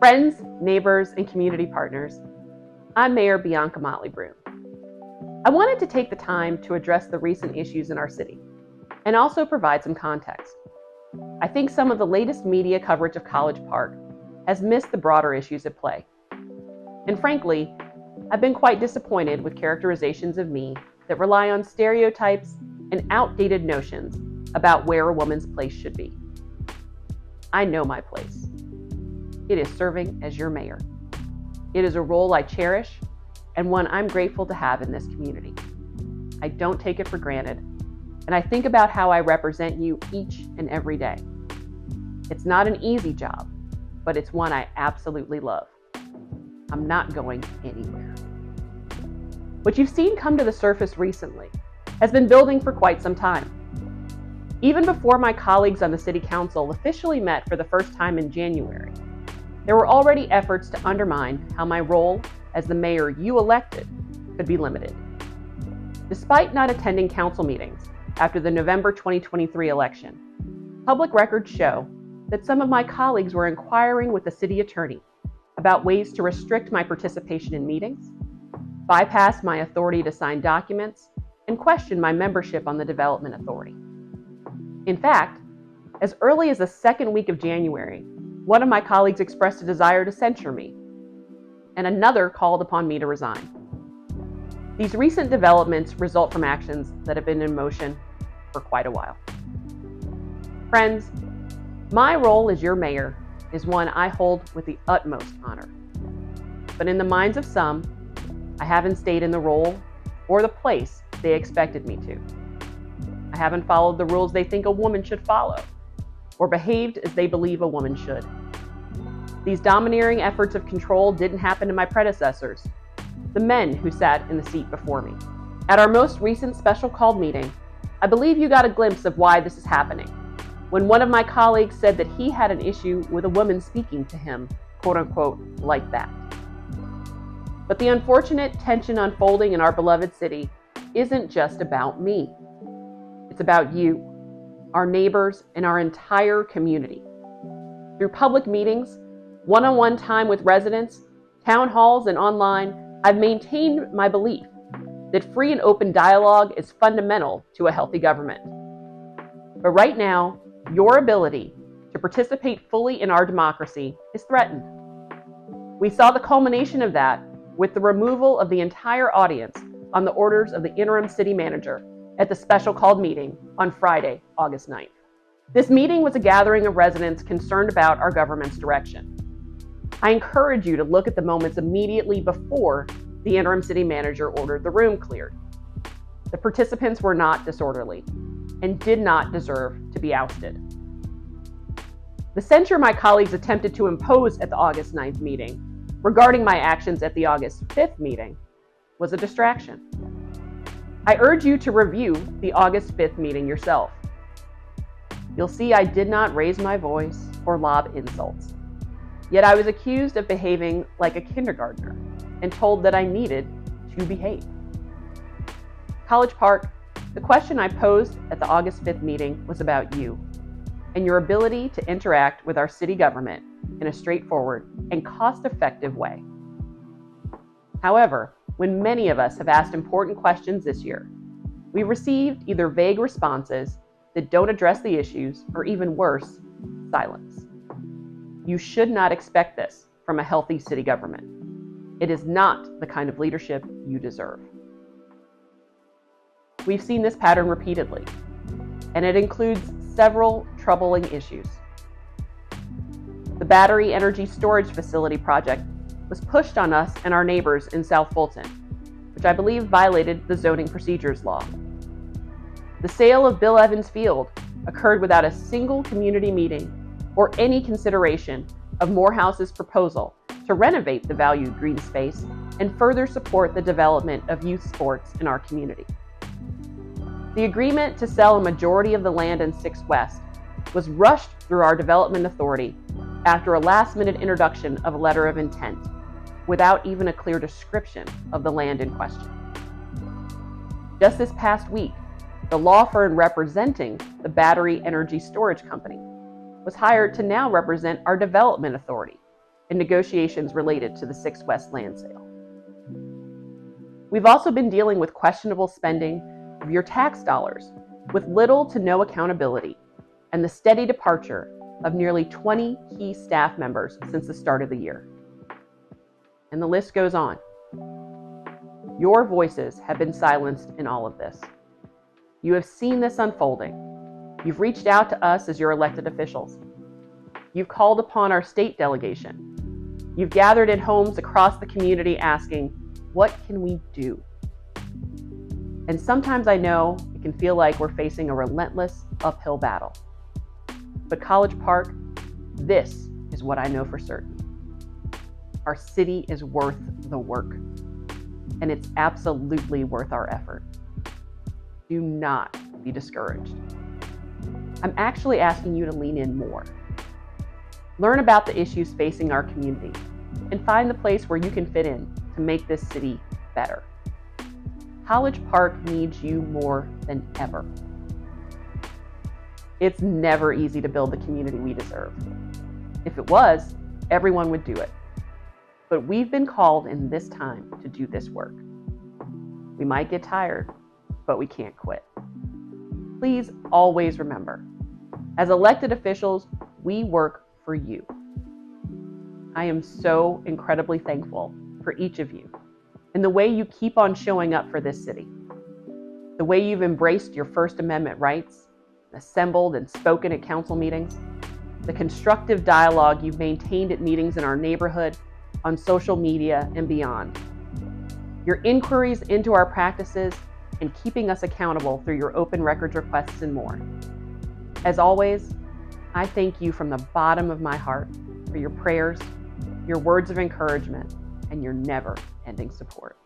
Friends, neighbors, and community partners, I'm Mayor Bianca Broom. I wanted to take the time to address the recent issues in our city and also provide some context. I think some of the latest media coverage of College Park has missed the broader issues at play. And frankly, I've been quite disappointed with characterizations of me that rely on stereotypes and outdated notions about where a woman's place should be. I know my place. It is serving as your mayor. It is a role I cherish and one I'm grateful to have in this community. I don't take it for granted, and I think about how I represent you each and every day. It's not an easy job, but it's one I absolutely love. I'm not going anywhere. What you've seen come to the surface recently has been building for quite some time. Even before my colleagues on the City Council officially met for the first time in January, there were already efforts to undermine how my role as the mayor you elected could be limited. Despite not attending council meetings after the November 2023 election, public records show that some of my colleagues were inquiring with the city attorney about ways to restrict my participation in meetings, bypass my authority to sign documents, and question my membership on the Development Authority. In fact, as early as the second week of January, one of my colleagues expressed a desire to censure me, and another called upon me to resign. These recent developments result from actions that have been in motion for quite a while. Friends, my role as your mayor is one I hold with the utmost honor. But in the minds of some, I haven't stayed in the role or the place they expected me to. I haven't followed the rules they think a woman should follow, or behaved as they believe a woman should. These domineering efforts of control didn't happen to my predecessors, the men who sat in the seat before me. At our most recent special called meeting, I believe you got a glimpse of why this is happening, when one of my colleagues said that he had an issue with a woman speaking to him, quote unquote, like that. But the unfortunate tension unfolding in our beloved city isn't just about me. It's about you, our neighbors, and our entire community. Through public meetings, one-on-one time with residents, town halls, and online, I've maintained my belief that free and open dialogue is fundamental to a healthy government. But right now, your ability to participate fully in our democracy is threatened. We saw the culmination of that with the removal of the entire audience on the orders of the interim city manager at the special called meeting on Friday, August 9th. This meeting was a gathering of residents concerned about our government's direction. I encourage you to look at the moments immediately before the interim city manager ordered the room cleared. The participants were not disorderly and did not deserve to be ousted. The censure my colleagues attempted to impose at the August 9th meeting regarding my actions at the August 5th meeting was a distraction. I urge you to review the August 5th meeting yourself. You'll see I did not raise my voice or lob insults. Yet I was accused of behaving like a kindergartner and told that I needed to behave. College Park, the question I posed at the August 5th meeting was about you and your ability to interact with our city government in a straightforward and cost-effective way. However, when many of us have asked important questions this year, we've received either vague responses that don't address the issues, or even worse, silence. You should not expect this from a healthy city government. It is not the kind of leadership you deserve. We've seen this pattern repeatedly, and it includes several troubling issues. The battery energy storage facility project was pushed on us and our neighbors in South Fulton, which I believe violated the zoning procedures law. The sale of Bill Evans Field occurred without a single community meeting or any consideration of Morehouse's proposal to renovate the valued green space and further support the development of youth sports in our community. The agreement to sell a majority of the land in 6 West was rushed through our Development Authority after a last-minute introduction of a letter of intent, without even a clear description of the land in question. Just this past week, the law firm representing the Battery Energy Storage Company was hired to now represent our Development Authority and negotiations related to the 6 West land sale. We've also been dealing with questionable spending of your tax dollars with little to no accountability and the steady departure of nearly 20 key staff members since the start of the year. And the list goes on. Your voices have been silenced in all of this. You have seen this unfolding. You've reached out to us as your elected officials. You've called upon our state delegation. You've gathered in homes across the community asking, what can we do? And sometimes I know it can feel like we're facing a relentless uphill battle. But College Park, this is what I know for certain. Our city is worth the work, and it's absolutely worth our effort. Do not be discouraged. I'm actually asking you to lean in more. Learn about the issues facing our community and find the place where you can fit in to make this city better. College Park needs you more than ever. It's never easy to build the community we deserve. If it was, everyone would do it. But we've been called in this time to do this work. We might get tired, but we can't quit. Please always remember, as elected officials, we work for you. I am so incredibly thankful for each of you and the way you keep on showing up for this city. The way you've embraced your First Amendment rights, assembled and spoken at council meetings, the constructive dialogue you've maintained at meetings in our neighborhood, on social media, and beyond. Your inquiries into our practices and keeping us accountable through your open records requests and more. As always, I thank you from the bottom of my heart for your prayers, your words of encouragement, and your never-ending support.